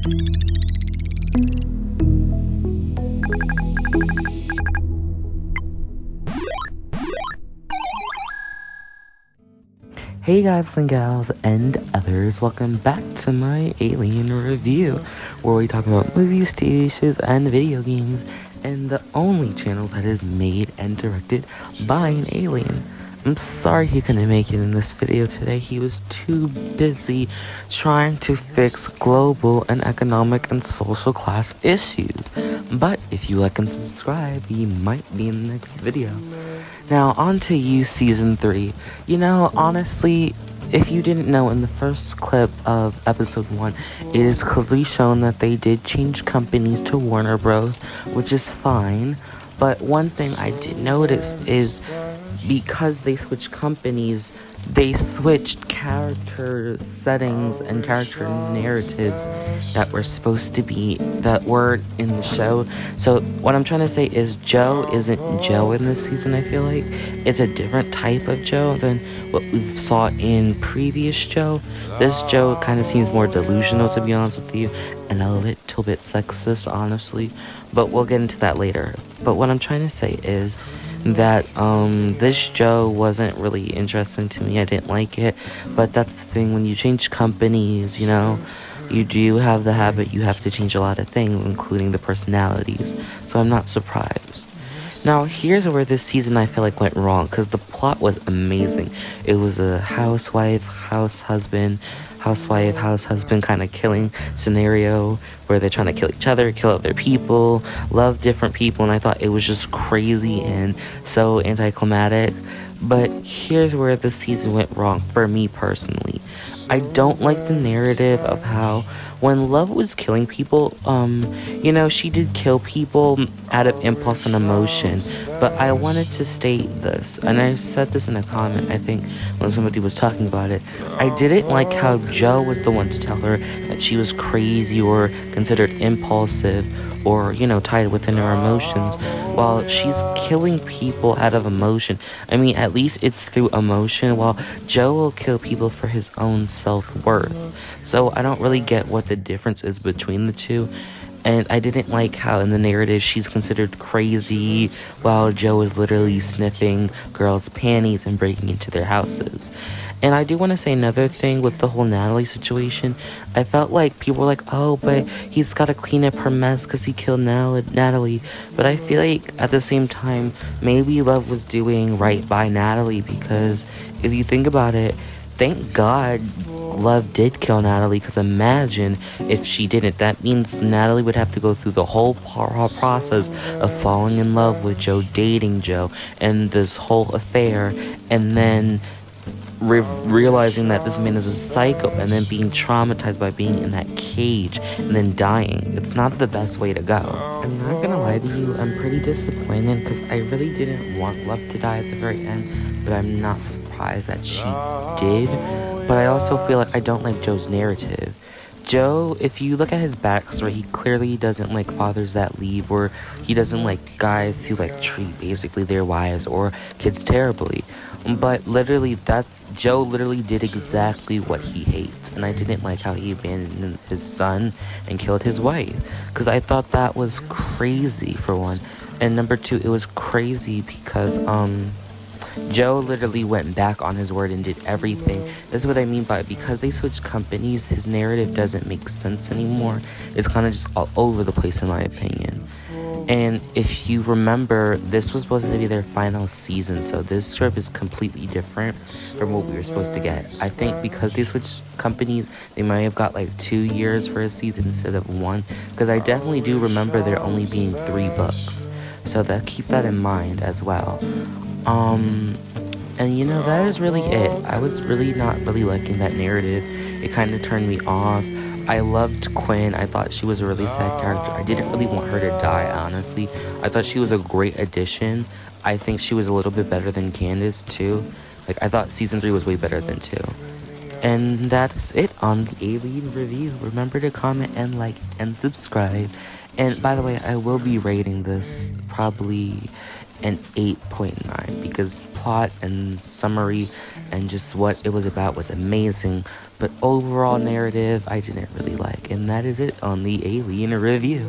Hey guys and gals and others, welcome back to my Alien review, where we talk about movies, TV shows, and video games, and the only channel that is made and directed by an alien. I'm sorry he couldn't make it in this video today. He was too busy trying to fix global and economic and social class issues. But if you like and subscribe, he might be in the next video. Now, on to You Season 3. You know, honestly, if you didn't know, in the first clip of Episode 1, it is clearly shown that they did change companies to Warner Bros., which is fine. But one thing I did notice is because they switched companies, they switched character settings and character narratives that were in the show. So what I'm trying to say is Joe isn't Joe in this season. I feel like it's a different type of Joe than what we saw in previous Joe. This Joe kind of seems more delusional, to be honest with you, and a little bit sexist, honestly, but we'll get into that later. But what I'm trying to say is that this Joe wasn't really interesting to me. I didn't like it, but that's the thing, when you change companies, you know, you do have the habit, you have to change a lot of things, including the personalities, so I'm not surprised. Now, here's where this season I feel like went wrong, because the plot was amazing. It was a housewife, house husband kind of killing scenario where they're trying to kill each other, kill other people, love different people, and I thought it was just crazy and so anticlimactic. But here's where the season went wrong for me personally. I don't like the narrative of how when Love was killing people, you know, she did kill people out of impulse and emotion. But I wanted to state this, and I said this in a comment, I think, when somebody was talking about it. I didn't like how Joe was the one to tell her that she was crazy or considered impulsive or, you know, tied within her emotions, while she's killing people out of emotion. I mean, at least it's through emotion, while Joe will kill people for his own self-worth. So I don't really get what the difference is between the two. And I didn't like how in the narrative she's considered crazy while Joe is literally sniffing girls' panties and breaking into their houses. And I do want to say another thing with the whole Natalie situation. I felt like people were like, oh, but he's got to clean up her mess because he killed Natalie. But I feel like at the same time, maybe Love was doing right by Natalie, because if you think about it, thank God Love did kill Natalie, because imagine if she didn't. That means Natalie would have to go through the whole process of falling in love with Joe, dating Joe, and this whole affair, and then realizing that this man is a psycho, and then being traumatized by being in that cage and then dying. It's not the best way to go. I'm not gonna lie to you, I'm pretty disappointed because I really didn't want Love to die at the very end, but I'm not surprised that she did. But I also feel like I don't like Joe's narrative. Joe, if you look at his backstory, he clearly doesn't like fathers that leave, or he doesn't like guys who like treat basically their wives or kids terribly. But literally, Joe literally did exactly what he hates, and I didn't like how he abandoned his son and killed his wife, because I thought that was crazy, for one. And number two, it was crazy because Joe literally went back on his word and did everything. That's what I mean by it. Because they switched companies, his narrative doesn't make sense anymore. It's kind of just all over the place, in my opinion. And if you remember, this was supposed to be their final season, so this script is completely different from what we were supposed to get. I think because they switched companies, they might have got like 2 years for a season instead of 1, because I definitely do remember there only being 3 books. So keep that in mind as well. And you know, that is really it. I was really not really liking that narrative. It kind of turned me off. I loved Quinn. I thought she was a really sad character. I didn't really want her to die, honestly. I thought she was a great addition. I think she was a little bit better than Candace, too. Like, I thought Season 3 was way better than 2. And that's it on the Alien review. Remember to comment and like and subscribe. And by the way, I will be rating this probably an 8.9 because plot and summary and just what it was about was amazing, but overall narrative I didn't really like. And that is it on the Alien review.